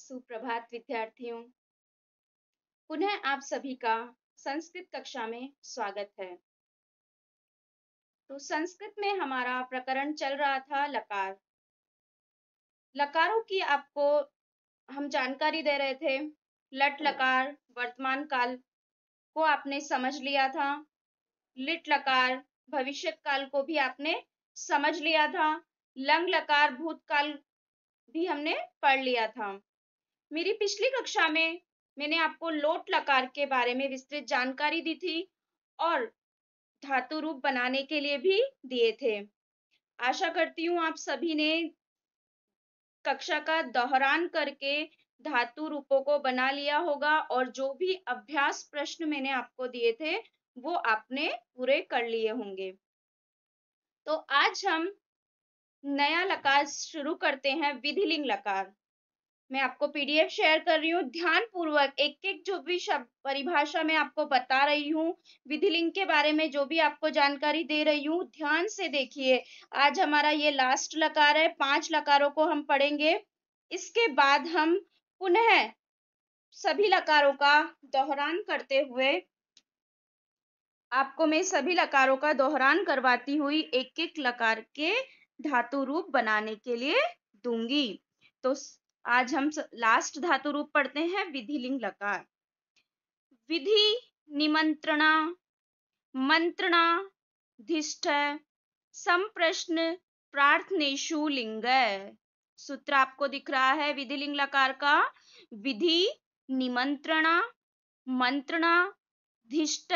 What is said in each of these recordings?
सुप्रभात विद्यार्थियों। पुनः आप सभी का संस्कृत कक्षा में स्वागत है। तो संस्कृत में हमारा प्रकरण चल रहा था लकार। लकारों की आपको हम जानकारी दे रहे थे। लट लकार वर्तमान काल को आपने समझ लिया था। लिट लकार भविष्य काल को भी आपने समझ लिया था। लंग लकार भूतकाल भी हमने पढ़ लिया था। मेरी पिछली कक्षा में मैंने आपको लोट लकार के बारे में विस्तृत जानकारी दी थी और धातु रूप बनाने के लिए भी दिए थे। आशा करती हूँ आप सभी ने कक्षा का दोहरान करके धातु रूपों को बना लिया होगा और जो भी अभ्यास प्रश्न मैंने आपको दिए थे वो आपने पूरे कर लिए होंगे। तो आज हम नया लकार शुरू करते हैं, विधिलिंग लकार। मैं आपको पीडीएफ शेयर कर रही हूँ। ध्यान पूर्वक एक एक जो भी शब्द परिभाषा मैं आपको बता रही हूँ, विधिलिंग के बारे में जो भी आपको जानकारी दे रही हूँ, ध्यान से देखिए। आज हमारा ये लास्ट लकार है। 5 लकारों को हम पढ़ेंगे। इसके बाद हम पुनः सभी लकारों का दोहरान करते हुए आपको मैं सभी लकारों का दोहरान करवाती हुई एक एक लकार के धातु रूप बनाने के लिए दूंगी। तो आज हम लास्ट धातु रूप पढ़ते हैं, विधिलिंग लकार। विधि, निमंत्रणा, मंत्रणा, धिष्ठ, संप्रश्न, प्रार्थनेषु लिंग। सूत्र आपको दिख रहा है विधिलिंग लकार का। विधि, निमंत्रणा, मंत्रणा, धिष्ठ,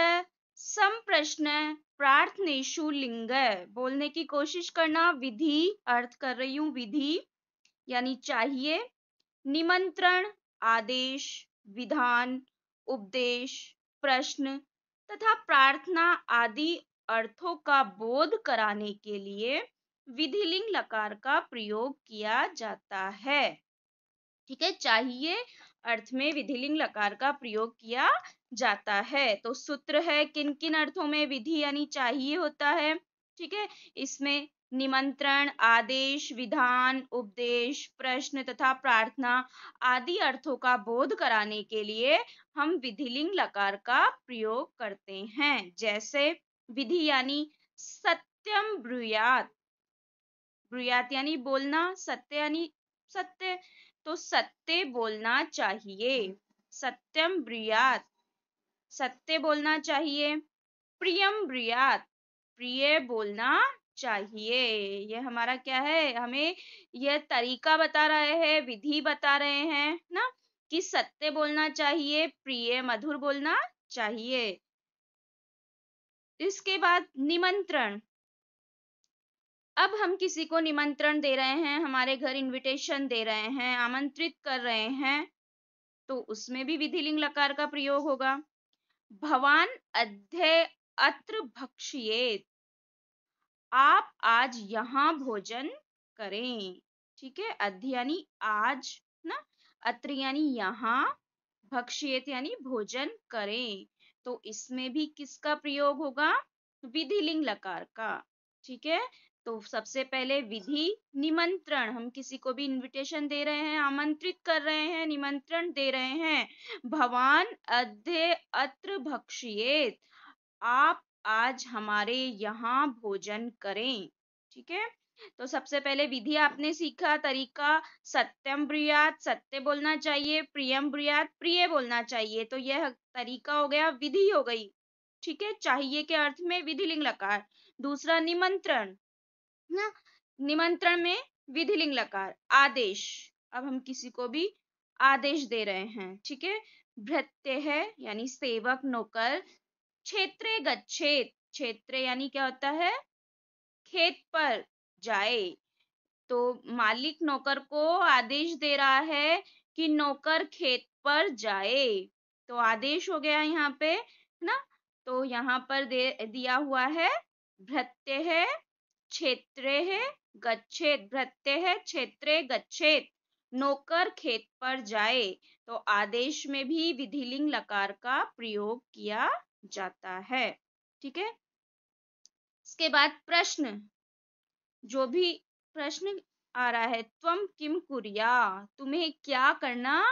संप्रश्न, प्रार्थनेषु लिंग। बोलने की कोशिश करना। विधि अर्थ कर रही हूं, विधि यानी चाहिए। निमंत्रण आदेश, विधान, उपदेश, प्रश्न तथा प्रार्थना आदि अर्थों का बोध कराने के लिए विधिलिंग लकार का प्रयोग किया जाता है। ठीक है, चाहिए अर्थ में विधिलिंग लकार का प्रयोग किया जाता है। तो सूत्र है किन किन अर्थों में विधि यानी चाहिए होता है। ठीक है, इसमें निमंत्रण, आदेश, विधान, उपदेश, प्रश्न तथा प्रार्थना आदि अर्थों का बोध कराने के लिए हम विधिलिंग लकार का प्रयोग करते हैं। जैसे विधि यानी सत्यम ब्रूयात, ब्रूयात यानी बोलना, सत्य यानी सत्य, तो सत्य बोलना चाहिए। सत्यम ब्रूयात, सत्य बोलना चाहिए। प्रियम ब्रूयात, प्रिय बोलना चाहिए। ये हमारा क्या है, हमें यह तरीका बता रहे हैं, विधि बता रहे हैं ना, कि सत्य बोलना चाहिए, प्रिय मधुर बोलना चाहिए। इसके बाद निमंत्रण। अब हम किसी को निमंत्रण दे रहे हैं, हमारे घर इनविटेशन दे रहे हैं, आमंत्रित कर रहे हैं, तो उसमें भी विधिलिंग लकार का प्रयोग होगा। भवान अद्य अत्र भक्ष्येत, आप आज यहाँ भोजन करें। ठीक है, अद्य यानी आज ना, अत्र यानी यहाँ, भक्ष्येत यानी भोजन करें, तो इसमें भी किसका प्रयोग होगा, विधिलिंग लकार का। ठीक है, तो सबसे पहले विधि, निमंत्रण, हम किसी को भी इनविटेशन दे रहे हैं, आमंत्रित कर रहे हैं, निमंत्रण दे रहे हैं। भवान अद्य अत्र भक्ष्येत, आप आज हमारे यहाँ भोजन करें। ठीक है, तो सबसे पहले विधि आपने सीखा, तरीका सत्यम ब्रूयात, सत्य बोलना चाहिए। प्रियम ब्रूयात, प्रिय बोलना चाहिए। तो यह तरीका हो गया, विधि हो गई। ठीक है, चाहिए के अर्थ में विधिलिंग लकार। दूसरा निमंत्रण ना, निमंत्रण में विधिलिंग लकार। आदेश, अब हम किसी को भी आदेश दे रहे हैं। ठीक है, भृत्य है यानी सेवक, नौकर। क्षेत्रे गच्छेत, क्षेत्र यानी क्या होता है, खेत पर जाए। तो मालिक नौकर को आदेश दे रहा है कि नौकर खेत पर जाए, तो आदेश हो गया यहाँ पे ना। तो यहाँ पर दिया हुआ है भृत्य है, क्षेत्र है, गच्छेत, भृत्य है, क्षेत्रे गच्छेत, नौकर खेत पर जाए। तो आदेश में भी विधिलिंग लकार का प्रयोग किया जाता है। ठीक है, इसके बाद प्रश्न, जो भी प्रश्न आ रहा है त्वम किम कुर्या, तुम्हें क्या करना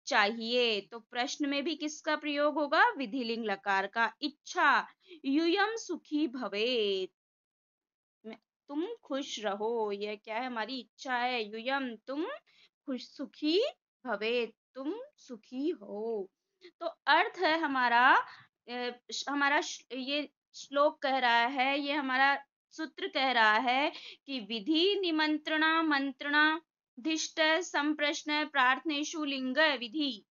चाहिए। तो प्रश्न में भी किसका प्रयोग होगा, विधिलिंग लकार का। इच्छा, यूयम सुखी भवेत्, तुम खुश रहो, यह क्या है, हमारी इच्छा है। यूयम, तुम खुश सुखी भवेत्, तुम सुखी हो। तो अर्थ है हमारा ये श्लोक कह रहा है, ये हमारा सूत्र कह रहा है कि विधि निमंत्रणा मंत्रणा धिष्ट संप्रश्न प्रार्थनेषु लिंग विधि,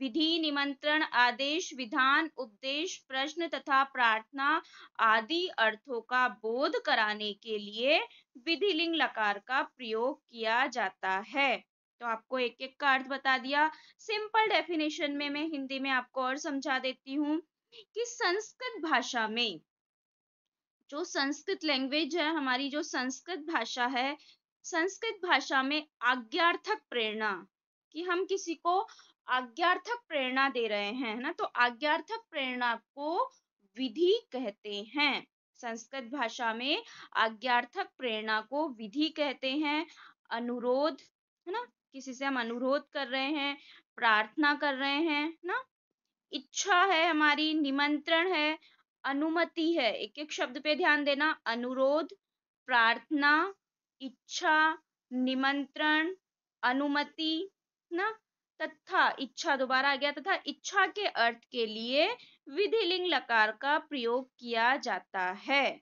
विधि निमंत्रण आदेश विधान उपदेश प्रश्न तथा प्रार्थना आदि अर्थों का बोध कराने के लिए विधिलिंग लकार का प्रयोग किया जाता है। तो आपको एक एक का अर्थ बता दिया। सिंपल डेफिनेशन में मैं हिंदी में आपको और समझा देती हूँ कि संस्कृत भाषा में, जो संस्कृत लैंग्वेज है हमारी, जो संस्कृत भाषा है, संस्कृत भाषा में आज्ञार्थक प्रेरणा, कि हम किसी को आज्ञार्थक प्रेरणा दे रहे हैं, है ना, तो आज्ञार्थक प्रेरणा को विधि कहते हैं। संस्कृत भाषा में आज्ञार्थक प्रेरणा को विधि कहते हैं। अनुरोध, है ना, किसी से हम अनुरोध कर रहे हैं, प्रार्थना कर रहे हैं ना, इच्छा है हमारी, निमंत्रण है, अनुमति है। एक एक शब्द पे ध्यान देना, अनुरोध, प्रार्थना, इच्छा, निमंत्रण, अनुमति ना, तथा इच्छा दोबारा आ गया, तथा इच्छा के अर्थ के लिए विधिलिंग लकार का प्रयोग किया जाता है।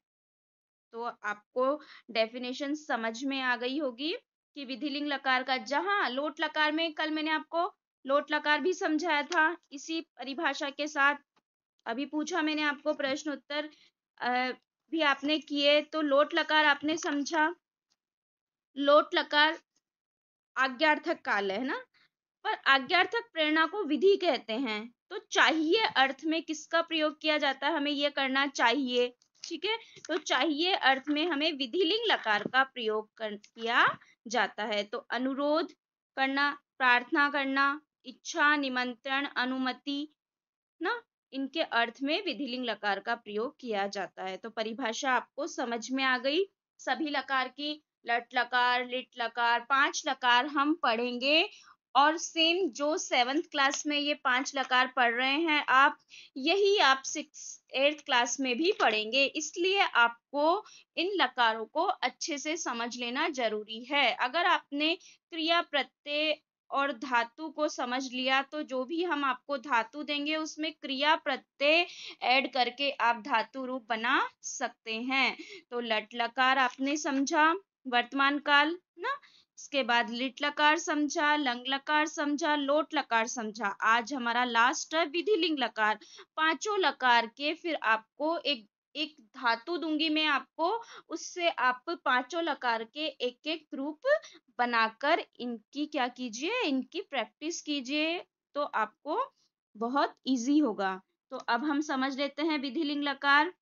तो आपको डेफिनेशन समझ में आ गई होगी कि विधिलिंग लकार का, जहां लोट लकार में कल मैंने आपको लोट लकार भी समझाया था इसी परिभाषा के साथ। अभी पूछा मैंने आपको प्रश्न उत्तर भी आपने किए, तो लोट लकार आपने समझा। लोट लकार आज्ञार्थक काल है ना, पर आज्ञार्थक प्रेरणा को विधि कहते हैं। तो चाहिए अर्थ में किसका प्रयोग किया जाता है, हमें यह करना चाहिए, ठीक है। तो चाहिए अर्थ में हमें विधिलिंग लकार का प्रयोग किया जाता है। तो अनुरोध करना, प्रार्थना करना, इच्छा, निमंत्रण, अनुमति ना, इनके अर्थ में विधिलिंग लकार का प्रयोग किया जाता है। तो परिभाषा आपको समझ में आ गई सभी लकार की। लट लकार, लिट लकार, 5 लकार हम पढ़ेंगे, और सेम जो 7th क्लास में ये 5 लकार पढ़ रहे हैं आप, यही आप 8th क्लास में भी पढ़ेंगे। इसलिए आपको इन लकारों को अच्छे से समझ लेना जरूरी है। अगर आपने क्रिया प्रत्यय और धातु को समझ लिया, तो जो भी हम आपको धातु देंगे उसमें क्रिया प्रत्यय ऐड करके आप धातु रूप बना सकते हैं। तो लट लकार आपने समझा, वर्तमान काल ना, इसके बाद लिट लकार समझा, लंग लकार समझा, लोट लकार समझा। आज हमारा लास्ट है विधिलिंग लकार। 5 लकार के फिर आपको एक एक धातु दूंगी मैं आपको, उससे आप 5 लकार के एक एक रूप बनाकर इनकी क्या कीजिए, इनकी प्रैक्टिस कीजिए, तो आपको बहुत इजी होगा। तो अब हम समझ लेते हैं विधिलिंग लकार।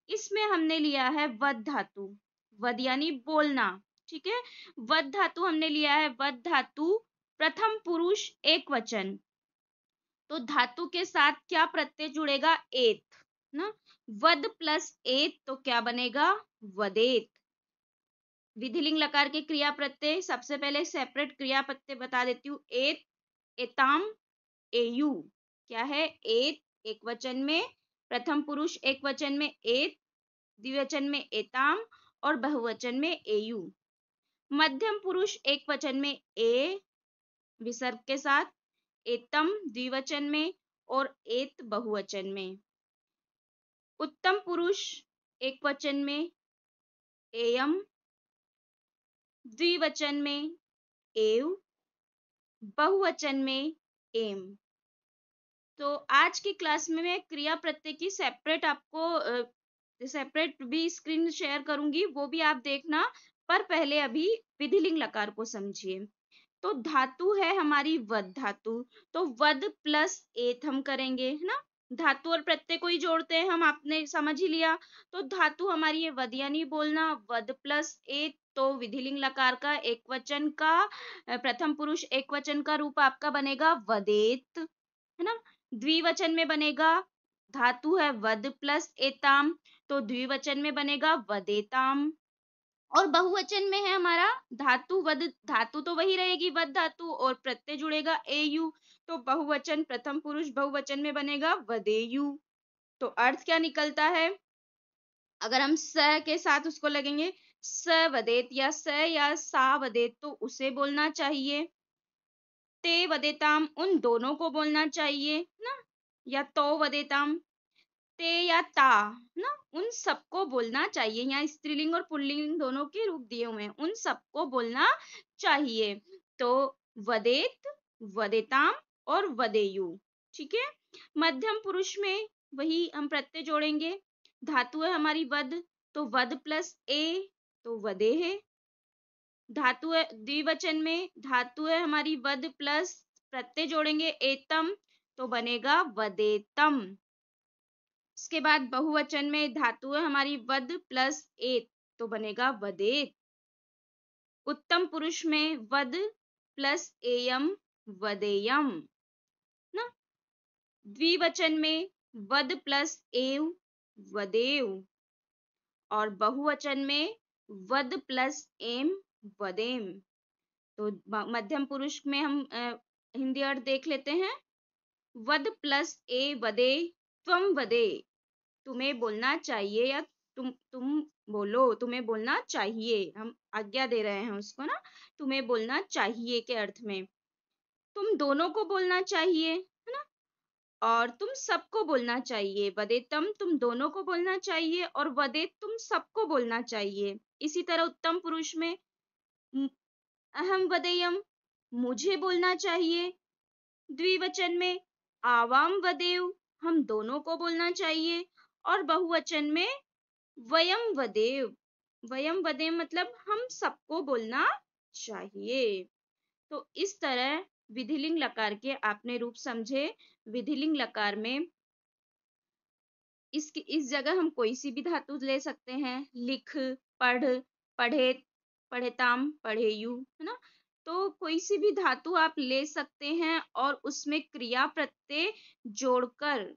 इसमें हमने लिया है वद धातु, वद यानी बोलना, ठीक है। वद धातु हमने लिया है, वद धातु प्रथम पुरुष एक वचन। तो धातु के साथ क्या प्रत्यय जुड़ेगा, एत ना, वद प्लस एत तो क्या बनेगा, वदेत। विधिलिंग लकार के क्रिया प्रत्यय, सबसे पहले सेपरेट क्रिया प्रत्यय बता देती हूँ। एत, एताम, एयु। क्या है, एत एक वचन में, प्रथम पुरुष एक वचन में एत, द्विवचन में एताम, और बहुवचन में एयु। मध्यम पुरुष एक वचन में ए विसर्ग के साथ, एतम द्विवचन में, और एत बहुवचन में। उत्तम पुरुष एक वचन में एयम, द्विवचन में एव, बहुवचन में एम। तो आज की क्लास में मैं क्रिया प्रत्यय की सेपरेट आपको सेपरेट भी स्क्रीन शेयर करूंगी, वो भी आप देखना, पर पहले अभी विधिलिंग लकार को समझिए। तो धातु है हमारी वद धातु, तो वद प्लस एत हम करेंगे, है ना, धातु और प्रत्यय को ही जोड़ते हैं हम, आपने समझ ही लिया। तो धातु हमारी ये वद यानी बोलना, वद प्लस एत, तो विधिलिंग लकार का एक वचन का प्रथम पुरुष एक वचन का रूप आपका बनेगा वदेत, है ना। द्विवचन में बनेगा, धातु है वद प्लस एताम, तो द्विवचन में बनेगा वदेताम। और बहुवचन में है हमारा धातु वद, धातु तो वही रहेगी वद धातु, और प्रत्यय जुड़ेगा एयु, तो बहुवचन प्रथम पुरुष बहुवचन में बनेगा वदेयु। तो अर्थ क्या निकलता है, अगर हम स के साथ उसको लगेंगे स वदेत या स या सा वदेत, तो उसे बोलना चाहिए। ते वदेताम, उन दोनों को बोलना चाहिए ना, या तो वदेताम, ते या ता ना, उन सबको बोलना चाहिए। यहाँ स्त्रीलिंग और पुल्लिंग दोनों के रूप दिए हुए हैं, उन सबको बोलना चाहिए। तो वदेत, वदेताम और वदेयु, ठीक है। मध्यम पुरुष में वही हम प्रत्यय जोड़ेंगे, धातु है हमारी वद, तो वद प्लस ए, तो वदे है। धातु है द्विवचन में, धातु है हमारी वद प्लस प्रत्यय जोड़ेंगे एतम, तो बनेगा वदेतम। इसके बाद बहुवचन में धातु है हमारी वद प्लस एत, तो बनेगा वदेत। उत्तम पुरुष में वद प्लस एयम, वदेयम ना। द्विवचन में वद प्लस एव, वदेव। और बहुवचन में वद प्लस एम, वदेम। तो मध्यम पुरुष में हम हिंदी अर्थ देख लेते हैं। वद प्लस ए वदे, त्वम वदे, तुम्हें बोलना चाहिए या तुम बोलो, तुम्हें बोलना चाहिए, हम आज्ञा दे रहे हैं उसको ना, तुम्हें बोलना चाहिए के अर्थ में। तुम दोनों को बोलना चाहिए, है ना, और तुम सबको बोलना चाहिए। वदेतम, तुम दोनों को बोलना चाहिए, और वदेत, तुम सबको बोलना चाहिए। इसी तरह उत्तम पुरुष में अहम वदेयम, मुझे बोलना चाहिए। द्विवचन में आवाम वदेव, हम दोनों को बोलना चाहिए। और बहुवचन में वयम वदेव, वयम वदेव मतलब हम सबको बोलना चाहिए। तो इस तरह विधिलिंग लकार के आपने रूप समझे। विधिलिंग लकार में इस जगह हम कोई सी भी धातु ले सकते हैं, लिख, पढ़, पढ़ेत, पढ़ेताम, पढ़ेयु, है ना। तो कोई सी भी धातु आप ले सकते हैं और उसमें क्रिया प्रत्यय जोड़कर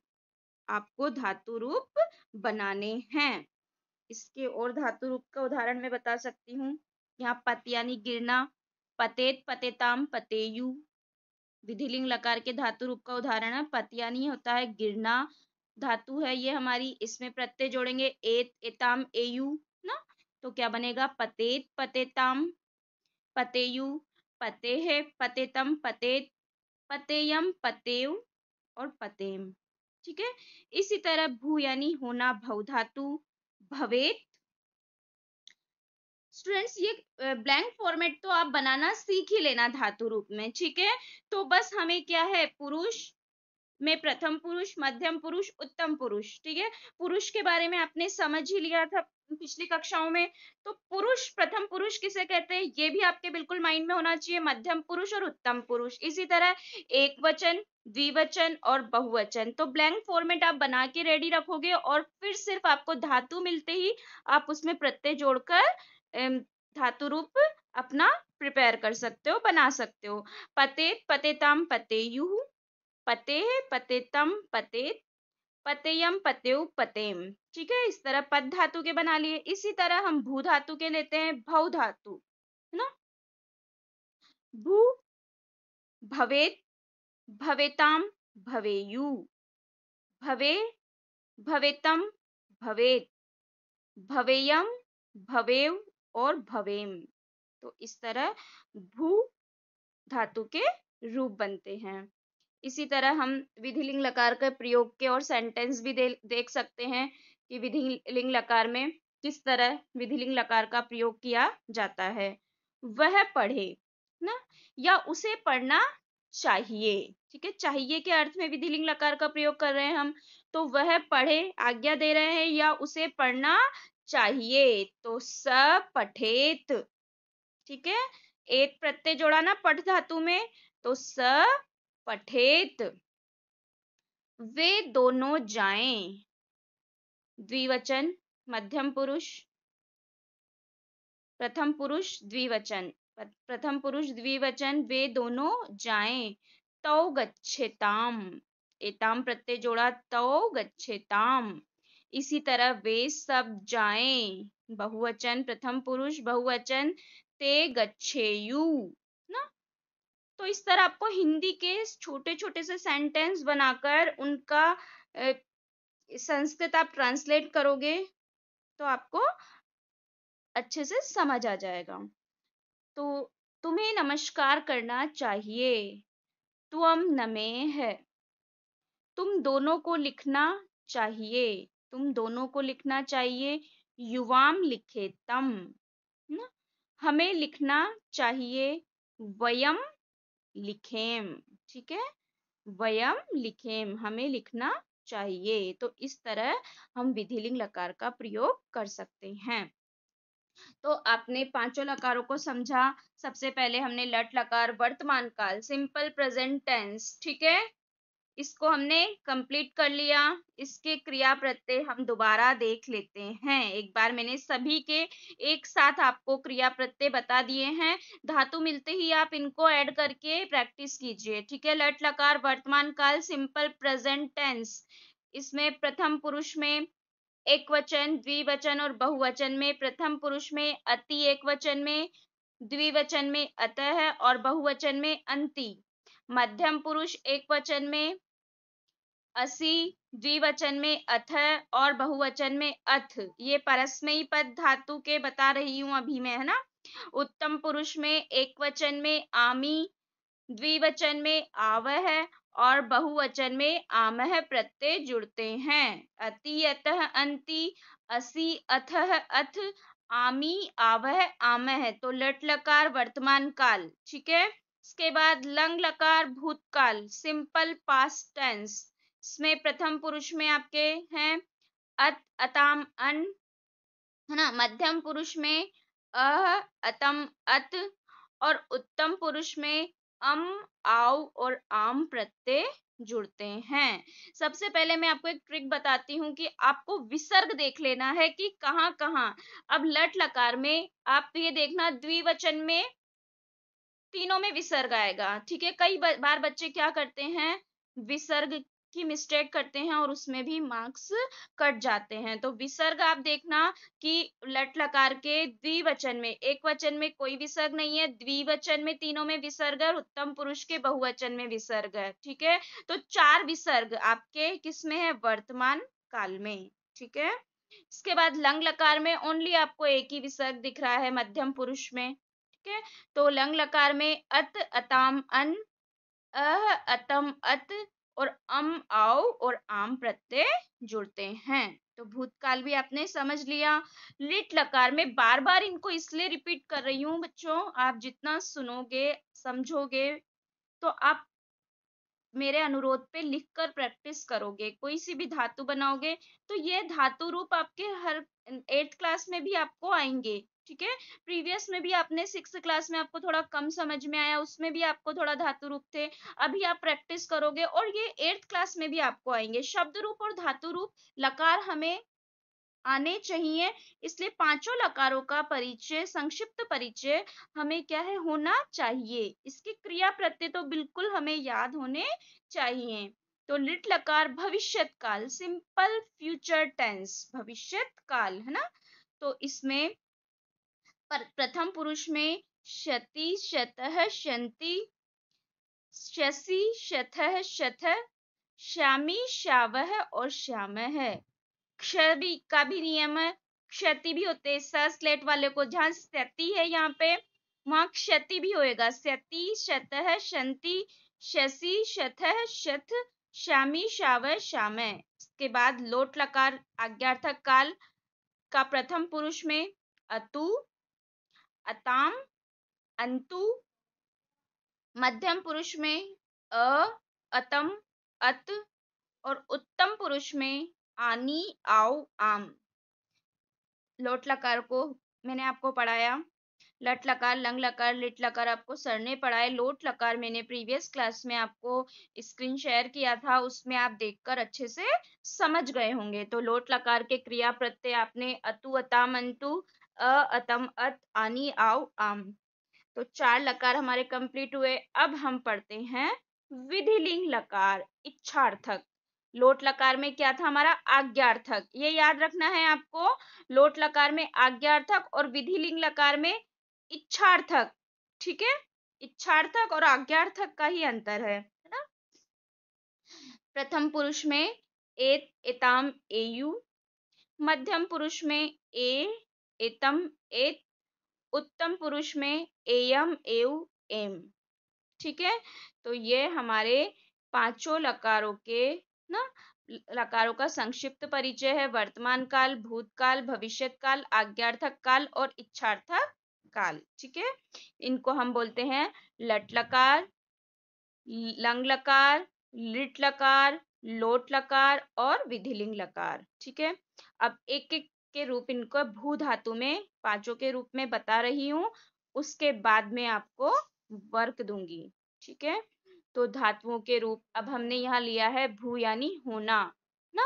आपको धातु रूप बनाने हैं। इसके और धातु रूप का उदाहरण मैं बता सकती हूँ। यहाँ पत यानी गिरना, पतेत, पतेताम, पतेयु। विधिलिंग लकार के धातु रूप का उदाहरण है पत यानी होता है गिरना, धातु है ये हमारी, इसमें प्रत्यय जोड़ेंगे एत, एताम, एयु ना, तो क्या बनेगा पतेत, पतेताम, पतेयु। पते है पतेतम, पतेत, पतेयम, पतेव और पतेम, ठीक है। इसी तरह भू यानी होना, भव धातु, भवेत। स्टूडेंट्स ये ब्लैंक फॉर्मेट तो आप बनाना सीख ही लेना धातु रूप में, ठीक है। तो बस हमें क्या है, पुरुष में प्रथम पुरुष, मध्यम पुरुष, उत्तम पुरुष, ठीक है। पुरुष के बारे में आपने समझ ही लिया था पिछली कक्षाओं में। तो पुरुष, प्रथम पुरुष किसे कहते हैं ये भी आपके बिल्कुल माइंड में होना चाहिए, मध्यम पुरुष और उत्तम पुरुष। इसी तरह एक वचन, द्विवचन और बहुवचन। तो ब्लैंक फॉर्मेट आप बना के रेडी रखोगे और फिर सिर्फ आपको धातु मिलते ही आप उसमें प्रत्यय जोड़कर धातु रूप अपना प्रिपेयर कर सकते हो, बना सकते हो। पतेत, पतेताम, पतेयु, पते, पतेतम, पतेत, पतेयम, पतेव, पतेम, ठीक है। इस तरह पद धातु के बना लिए। इसी तरह हम भू धातु के लेते हैं, भव धातु, है ना। भू, भवेत, भवेताम, भवेयु, भवे, भवेतम, भवेत, भवेयम, भवेव और भवेम। तो इस तरह भू धातु के रूप बनते हैं। इसी तरह हम विधिलिंग लकार के प्रयोग के और सेंटेंस भी देख सकते हैं कि विधिलिंग लकार में किस तरह विधिलिंग लकार का प्रयोग किया जाता है। वह पढ़े ना, या उसे पढ़ना चाहिए, ठीक है। चाहिए के अर्थ में विधिलिंग लकार का प्रयोग कर रहे हैं हम। तो वह पढ़े आज्ञा दे रहे हैं, या उसे पढ़ना चाहिए, तो स पठेत, ठीक है। एक प्रत्यय जोड़ा ना पठ धातु में, तो स पठेत। वे दोनों जाएं, द्विवचन, मध्यम पुरुष, प्रथम पुरुष, द्विवचन, प्रथम पुरुष द्विवचन, वे दोनों जाएं। तौ गच्छेताम, एताम प्रत्यय जोड़ा, तौ गच्छेताम। इसी तरह वे सब जाएं, बहुवचन प्रथम पुरुष, बहुवचन ते गच्छेयु ना। तो इस तरह आपको हिंदी के छोटे छोटे से सेंटेंस बनाकर उनका संस्कृत आप ट्रांसलेट करोगे तो आपको अच्छे से समझ आ जाएगा। तो तुम्हें नमस्कार करना चाहिए, त्वम नमेः है। तुम दोनों को लिखना चाहिए, तुम दोनों को लिखना चाहिए, युवाम लिखे तम ना। हमें लिखना चाहिए, वयम लिखेम। ठीक है, वयम लिखेम, हमें लिखना चाहिए। तो इस तरह हम विधिलिंग लकार का प्रयोग कर सकते हैं। तो आपने पांचों लकारों को समझा। सबसे पहले हमने लट लकार वर्तमान काल सिंपल प्रेजेंट टेंस, ठीक है, इसको हमने कंप्लीट कर लिया। इसके क्रिया प्रत्यय हम दोबारा देख लेते हैं। एक बार मैंने सभी के एक साथ आपको क्रिया प्रत्यय बता दिए हैं। धातु मिलते ही आप इनको ऐड करके प्रैक्टिस कीजिए। ठीक है, लट लकार वर्तमान काल सिंपल प्रेजेंट टेंस, इसमें प्रथम पुरुष में एक वचन, द्विवचन और बहुवचन में प्रथम पुरुष में अति एक वचन में, द्विवचन में अतः और बहुवचन में अंति। मध्यम पुरुष एक वचन में असि, द्विवचन में अथ और बहुवचन में अथ। ये परस्मयी पद धातु के बता रही हूं अभी मैं, है ना। उत्तम पुरुष में एक वचन में आमी, द्विवचन में आवह और बहुवचन में आमह प्रत्यय जुड़ते हैं। अति अतः अंति, असि अथः अथ, आमी आवह आमह। तो लट लकार वर्तमान काल, ठीक है। इसके बाद लंग लकार भूतकाल सिंपल पास्ट टेंस, इसमें प्रथम पुरुष में आपके हैं अत अताम अन, है ना। मध्यम पुरुष में अह अतम अत और उत्तम पुरुष में अम आव और आम प्रत्यय जुड़ते हैं। सबसे पहले मैं आपको एक ट्रिक बताती हूँ कि आपको विसर्ग देख लेना है कि कहाँ कहाँ। अब लट लकार में आप ये देखना, द्विवचन में तीनों में विसर्ग आएगा। ठीक है, कई बार बच्चे क्या करते हैं, विसर्ग की मिस्टेक करते हैं और उसमें भी मार्क्स कट जाते हैं। तो विसर्ग आप देखना कि लट लकार के द्विवचन में, एक वचन में कोई विसर्ग नहीं है, द्विवचन में तीनों में विसर्ग है, उत्तम पुरुष के बहुवचन में विसर्ग है। ठीक है, तो 4 विसर्ग आपके किसमें है, वर्तमान काल में। ठीक है, इसके बाद लंग लकार में ओनली आपको एक ही विसर्ग दिख रहा है, मध्यम पुरुष में। ठीक है, तो लंग लकार में अत अताम अन, अह अतम अत और आओ और आम प्रत्यय जुड़ते हैं। तो भूतकाल भी आपने समझ लिया। लिट लकार में बार बार इनको इसलिए रिपीट कर रही हूँ बच्चों, आप जितना सुनोगे समझोगे तो आप मेरे अनुरोध पे लिखकर प्रैक्टिस करोगे। कोई सी भी धातु बनाओगे तो ये धातु रूप आपके हर 8th क्लास में भी आपको आएंगे। ठीक है, प्रीवियस में भी आपने 6th क्लास में आपको थोड़ा कम समझ में आया, उसमें भी आपको थोड़ा धातु रूप थे। अभी आप प्रैक्टिस करोगे और ये 8th क्लास में भी आपको आएंगे। शब्द रूप और धातु रूप लकार हमें आने चाहिए, इसलिए पांचों लकारों का परिचय, संक्षिप्त परिचय हमें क्या है, होना चाहिए। इसके क्रिया प्रत्यय तो बिल्कुल हमें याद होने चाहिए। तो लिट लकार भविष्यत काल सिंपल फ्यूचर टेंस, भविष्यत काल, है ना। तो इसमें प्रथम पुरुष में शति शतः शंति, शशि शतः शथ, श्यामी श्यावह और श्यामः। क्षय का भी नियम है, क्षति भी होते हैं। स्लेट वाले को जहां स्थिति है यहाँ पे वहां क्षति भी होएगा। स्यति शतः शंति, शशि शतः शथ, श्यामी श्यावह श्यामः। इसके बाद लोट लकार आज्ञार्थक काल का प्रथम पुरुष में अतु अताम अंतु, मध्यम पुरुष में अ अतम अत और उत्तम पुरुष में आनी आओ आम। लोट लकार को मैंने आपको पढ़ाया, लट लकार लंग लकार लिट लकार आपको सर ने पढ़ाए। लोट लकार मैंने प्रीवियस क्लास में आपको स्क्रीन शेयर किया था, उसमें आप देखकर अच्छे से समझ गए होंगे। तो लोट लकार के क्रिया प्रत्यय आपने अतु अताम अंतु, अ अतम अत, आनी आओ आम। तो 4 लकार हमारे कंप्लीट हुए। अब हम पढ़ते हैं विधिलिंग लकार इच्छार्थक। लोट लकार में क्या था हमारा आज्ञार्थक, ये याद रखना है आपको। लोट लकार में आज्ञार्थक और विधिलिंग लकार में इच्छार्थक। ठीक है, इच्छार्थक और आज्ञार्थक का ही अंतर है ना। प्रथम पुरुष में एत, एताम, एयु। मध्यम पुरुष में ए, एतम, एत। उत्तम पुरुष में एयम, एउ, एम। ठीक है, तो ये हमारे पांचों लकारों के ना लकारों का संक्षिप्त परिचय है। वर्तमान काल, भूतकाल, भविष्यत काल, आज्ञार्थक काल और इच्छार्थक काल। ठीक है, इनको हम बोलते हैं लट लकार, लंग लकार, लिट लकार, लोट लकार और विधिलिंग लकार। ठीक है, अब एक एक के रूप इनको भू धातु में पांचों के रूप में बता रही हूं, उसके बाद में आपको वर्क दूंगी। ठीक है, तो धातुओं के रूप अब हमने यहाँ लिया है भू यानी होना ना,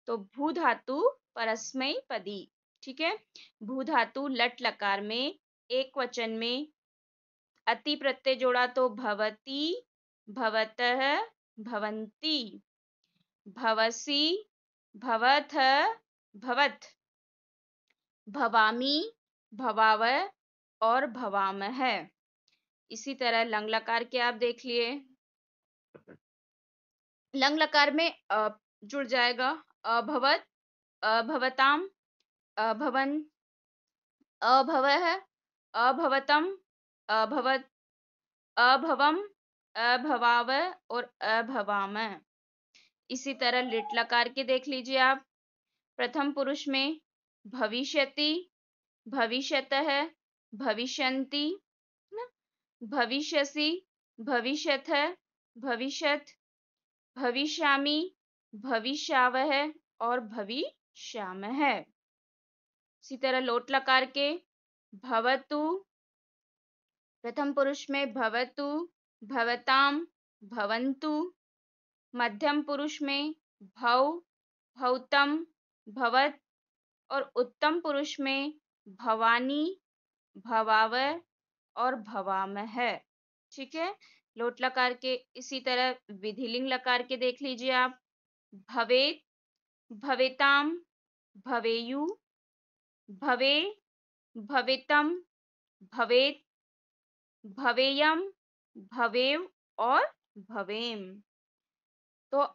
तो भू धातु परस्मैपदी पदी। ठीक है, भू धातु लट लकार में एक वचन में अति प्रत्यय जोड़ा तो भवती, भवतः, भवन्ति, भवसि, भवथ, भवत, भवामी, भवाव और भवामह। इसी तरह लंग लकार के आप देख लिए, लंग लकार में जुड़ जाएगा अभवत, अभवताम, अभवन, अभवः, अभवतम, अभवत, अभवम, अभवाव और अभवाम। इसी तरह लिट लकार के देख लीजिए आप। प्रथम पुरुष में भविष्यति, भविष्यतः, भविष्यन्ति, भविष्यसि, भविष्यथ, भविष्यत, भविष्यामि, भविष्यावह और भविष्यामः। इसी तरह लोट लकार के भवतु, प्रथम पुरुष में भवतु, भवताम, भवन्तु। मध्यम पुरुष में भव, भवतम, भवत और उत्तम पुरुष में भवानी, भवाव और भवामह। ठीक है, लोट लकार के इसी तरह विधिलिंग लकार के देख लीजिए आप। भवेत, भवेताम, भवेयु, भवे, भवेतम, भवेत, भवेयम, भवेव और भवेम। तो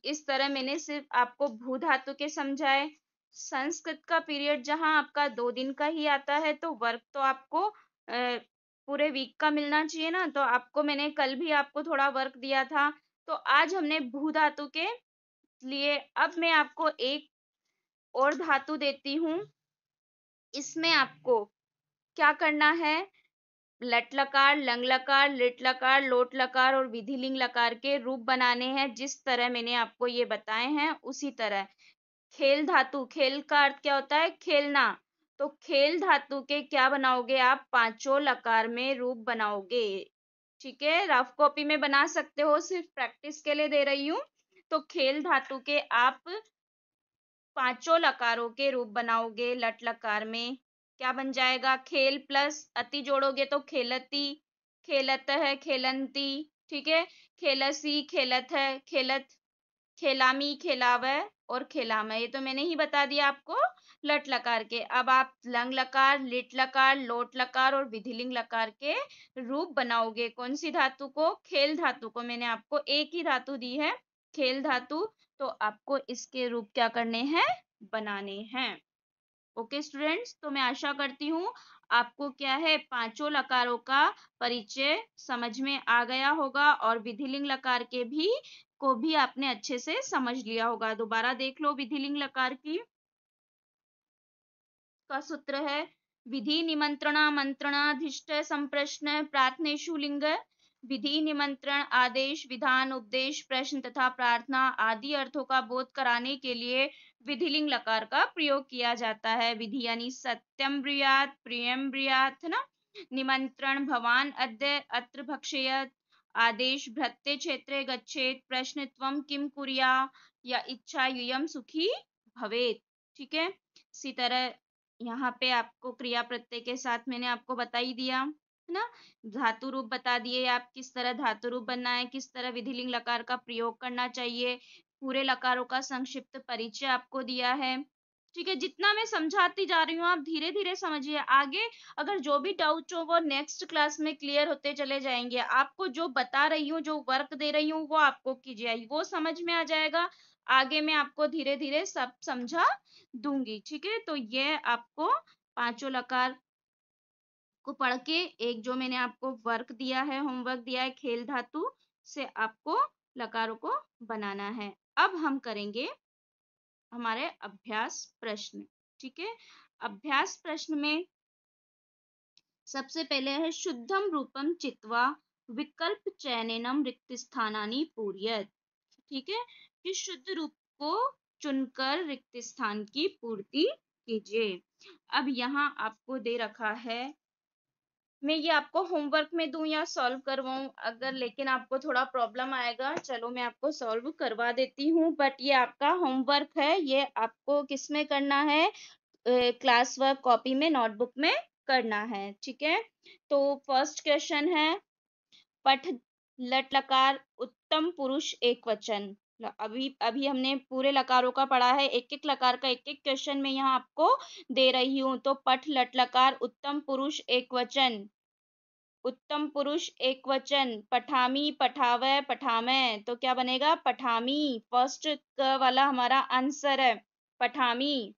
इस तरह मैंने सिर्फ आपको भू धातु के समझाए। संस्कृत का पीरियड जहां आपका 2 दिन का ही आता है, तो वर्क तो आपको पूरे वीक का मिलना चाहिए ना, तो आपको मैंने कल भी आपको थोड़ा वर्क दिया था। तो आज हमने भू धातु के लिए, अब मैं आपको एक और धातु देती हूँ। इसमें आपको क्या करना है, लट लकार, लंग लकार, लिट लकार, लोट लकार और विधिलिंग लकार के रूप बनाने हैं। जिस तरह मैंने आपको ये बताए हैं उसी तरह। खेल धातु, खेल का अर्थ क्या होता है, खेलना, तो खेल धातु के क्या बनाओगे आप, पांचों लकार में रूप बनाओगे। ठीक है, रफ कॉपी में बना सकते हो, सिर्फ प्रैक्टिस के लिए दे रही हूँ। तो खेल धातु के आप पांचों लकारों के रूप बनाओगे। लट लकार में क्या बन जाएगा, खेल प्लस अति जोड़ोगे तो खेलती, खेलत है, खेलंती। ठीक है, खेलसी, खेलत है, खेलत, खेलामी, खेलाव और खेलाम। ये तो मैंने ही बता दिया आपको लट लकार के। अब आप लंग लकार, लिट लकार, लोट लकार और विधिलिंग लकार के रूप बनाओगे। कौन सी धातु को, खेल धातु को। मैंने आपको एक ही धातु दी है, खेल धातु, तो आपको इसके रूप क्या करने हैं, बनाने हैं। ओके स्टूडेंट्स, तो मैं आशा करती हूँ आपको क्या है, पांचों लकारों का परिचय समझ में आ गया होगा और विधिलिंग लकार के भी को भी आपने अच्छे से समझ लिया होगा। दोबारा देख लो विधिलिंग लकार की का सूत्र है विधि निमंत्रण मंत्रणाधिष्ट संप्रश्न प्रार्थनेषु लिंग। विधि निमंत्रण आदेश, विधान, उपदेश, प्रश्न तथा प्रार्थना आदि अर्थों का बोध कराने के लिए विधिलिंग लकार का प्रयोग किया जाता है। विधि यानी सत्यम ब्रूयात, प्रियम ब्रूयात, है ना। निमंत्रण भवान अद्य अत्र भक्षयेत्, आदेश भृत्य क्षेत्रे गच्छेत्, प्रश्न त्वं किम कुर्या या इच्छा यूयम सुखी भवेत्। ठीक है, इसी तरह यहाँ पे आपको क्रिया प्रत्यय के साथ मैंने आपको बता ही दिया है ना। धातु रूप बता दिए आप, किस तरह धातु रूप बनना है, किस तरह विधिलिंग लकार का प्रयोग करना चाहिए। पूरे लकारों का संक्षिप्त परिचय आपको दिया है। ठीक है, जितना मैं समझाती जा रही हूँ आप धीरे धीरे समझिए। आगे अगर जो भी डाउट हो वो नेक्स्ट क्लास में क्लियर होते चले जाएंगे। आपको जो बता रही हूँ, जो वर्क दे रही हूँ, वो आपको कीजिए, वो समझ में आ जाएगा। आगे मैं आपको धीरे धीरे सब समझा दूंगी। ठीक है, तो ये आपको पांचों लकार को पढ़ के, एक जो मैंने आपको वर्क दिया है, होमवर्क दिया है, खेल धातु से आपको लकारों को बनाना है। अब हम करेंगे हमारे अभ्यास प्रश्न। ठीक है, अभ्यास प्रश्न में सबसे पहले है शुद्धम रूपम चित्वा विकल्प चयनेनम रिक्त स्थानानि पूरयत। ठीक है, कि शुद्ध रूप को चुनकर रिक्त स्थान की पूर्ति कीजिए। अब यहाँ आपको दे रखा है, मैं ये आपको होमवर्क में दूं या सॉल्व करवाऊं, अगर लेकिन आपको थोड़ा प्रॉब्लम आएगा, चलो मैं आपको सॉल्व करवा देती हूँ, बट ये आपका होमवर्क है, ये आपको किस में करना है, क्लास वर्क कॉपी में, नोटबुक में करना है। ठीक है, तो फर्स्ट क्वेश्चन है पठ लट लकार उत्तम पुरुष एक वचन। अभी अभी हमने पूरे लकारों का पढ़ा है, एक एक लकार का एक एक क्वेश्चन में यहाँ आपको दे रही हूँ। तो पठ लट लकार उत्तम पुरुष एक वचन, उत्तम पुरुष एक वचन, पठामी पठावै पठामै, तो क्या बनेगा पठामी। फर्स्ट वाला हमारा आंसर है पठामी।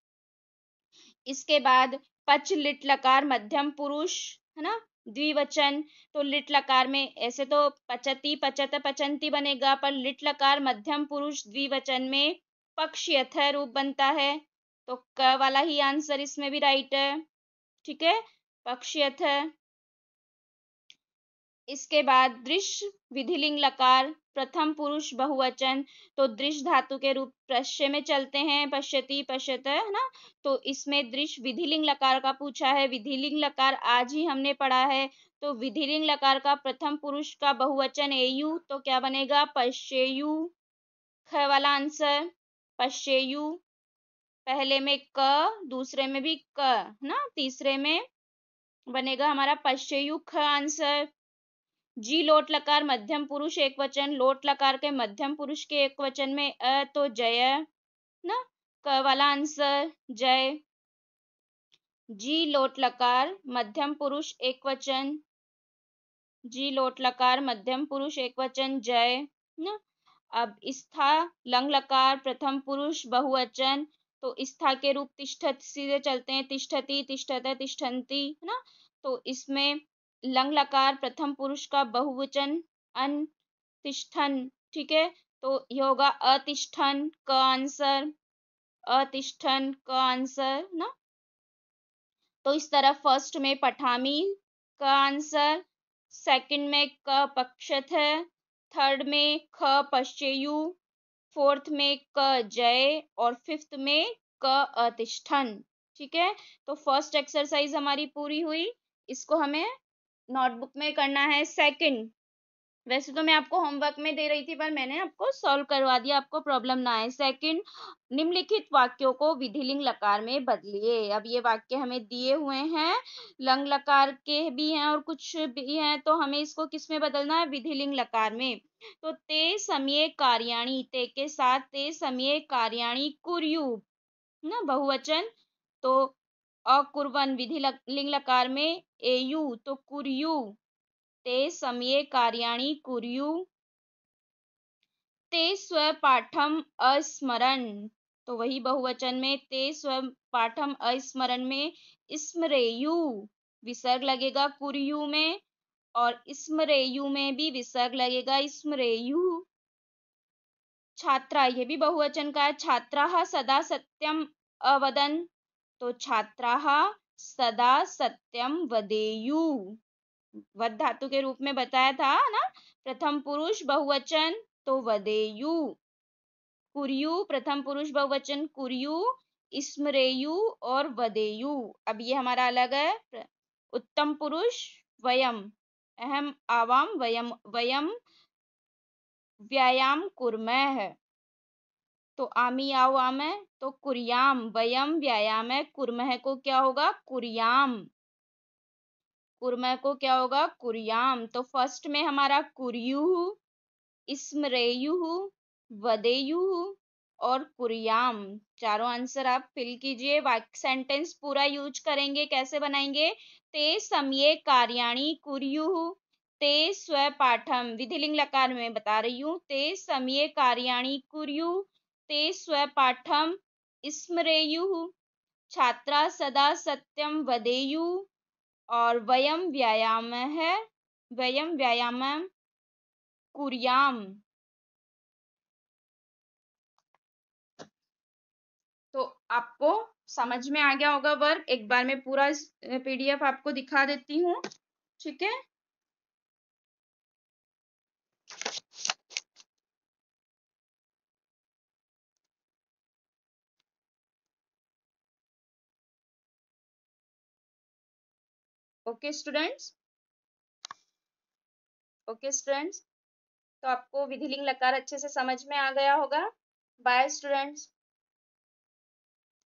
इसके बाद पच लिट लकार मध्यम पुरुष, है ना, द्विवचन। तो लिट लकार में ऐसे तो पचती पचत पचंती बनेगा, पर लिट लकार मध्यम पुरुष द्विवचन में पक्ष यथ रूप बनता है, तो क वाला ही आंसर इसमें भी राइट है। ठीक है, पक्ष यथ। इसके बाद दृश्य विधिलिंग लकार प्रथम पुरुष बहुवचन, तो दृश्य धातु के रूप पश्य में चलते हैं, पश्यति पश्यत, है ना, तो इसमें दृश्य विधिलिंग लकार का पूछा है। विधिलिंग लकार आज ही हमने पढ़ा है, तो विधिलिंग लकार का प्रथम पुरुष का बहुवचन एयु, तो क्या बनेगा पश्येयु। ख वाला आंसर पश्येयु, पहले में क, दूसरे में भी क, है ना, तीसरे में बनेगा हमारा पश्येयु ख आंसर। जी लोट लकार मध्यम पुरुष एक वचन, लोट लकार के मध्यम पुरुष के एक वचन में तो जय ना, क वाला आंसर जय। जी लोट लकार मध्यम पुरुष एक वचन, जी लोट लकार मध्यम पुरुष एक वचन जय ना। अब स्था लंग लकार प्रथम पुरुष बहुवचन, तो स्था के रूप तिष्ठत सीधे चलते हैं, तिष्ठति तिष्ठत तिष्ठन्ति, है ना, तो इसमें लंग लकार प्रथम पुरुष का बहुवचन अन तिष्ठन। ठीक है, तो ये होगा अतिष्ठन का आंसर, अतिष्ठन का आंसर ना। तो इस तरह फर्स्ट में पठामी का आंसर, सेकंड में क पक्षत है, थर्ड में ख पश्चेयु, फोर्थ में क जय, और फिफ्थ में क अतिष्ठन। ठीक है, तो फर्स्ट एक्सरसाइज हमारी पूरी हुई, इसको हमें नोटबुक में करना है। सेकंड, वैसे तो मैं आपको होमवर्क में दे रही थी, पर मैंने आपको सॉल्व करवा दिया, आपको प्रॉब्लम ना आए। सेकंड, निम्नलिखित वाक्यों को विधिलिंग लकार में बदलिए। अब ये वाक्य हमें दिए हुए हैं, लंग लकार के भी हैं और कुछ भी हैं, तो हमें इसको किस में बदलना है, विधिलिंग लकार में। तो ते समये कार्याणि, ते के साथ ते समये कार्याणि कुर्यु ना बहुवचन, तो अकुर्वन विधिलिंग लकार में एयु, तो कुर्यु। ते समये कार्याणि कुर्यु, ते स्वपाठम अस्मरन्, तो वही बहुवचन में ते स्वपाठम अस्मरन् में स्मरेयु विसर्ग लगेगा कुर्यु में, और स्मरेयु में भी विसर्ग लगेगा स्मरेयु। छात्रा, ये भी बहुवचन का है, छात्राः सदा सत्यम अवदन्, तो छात्राः सदा सत्यम वदेयु, वद धातु के रूप में बताया था ना, प्रथम पुरुष बहुवचन तो वदेयु। कुर्यु प्रथम पुरुष बहुवचन कुर्यु, स्मरेयु और वदेयु। अब ये हमारा अलग है, उत्तम पुरुष वयम, अहम आवाम वयम, वयम व्यायाम कुर्मः, तो आमी आओ आमे, तो कुर्याम, वयम व्यायाम कुर्मः को क्या होगा कुर्याम, कुर्मः को क्या होगा कुर्याम। तो फर्स्ट में हमारा कुर्यु, स्मरेयु, वदेयुः और कुर्याम। चारों आंसर आप फिल कीजिए। वाक्य सेंटेंस पूरा यूज करेंगे। कैसे बनाएंगे? ते समये कार्याणि कुर्युः, ते स्वपाठम, विधिलिंग लकार में बता रही हूँ। ते समये कार्याणि कुर्युः, ते स्वपाठम स्मरेयुः, छात्रा सदा सत्यम वदेयुः और वयम व्यायामं कुर्याम। तो आपको समझ में आ गया होगा वर्क। एक बार मैं पूरा पीडीएफ आपको दिखा देती हूँ। ठीक है। Okay students. ओके स्टूडेंट्स, तो आपको विधिलिंग लकार अच्छे से समझ में आ गया होगा। Bye students.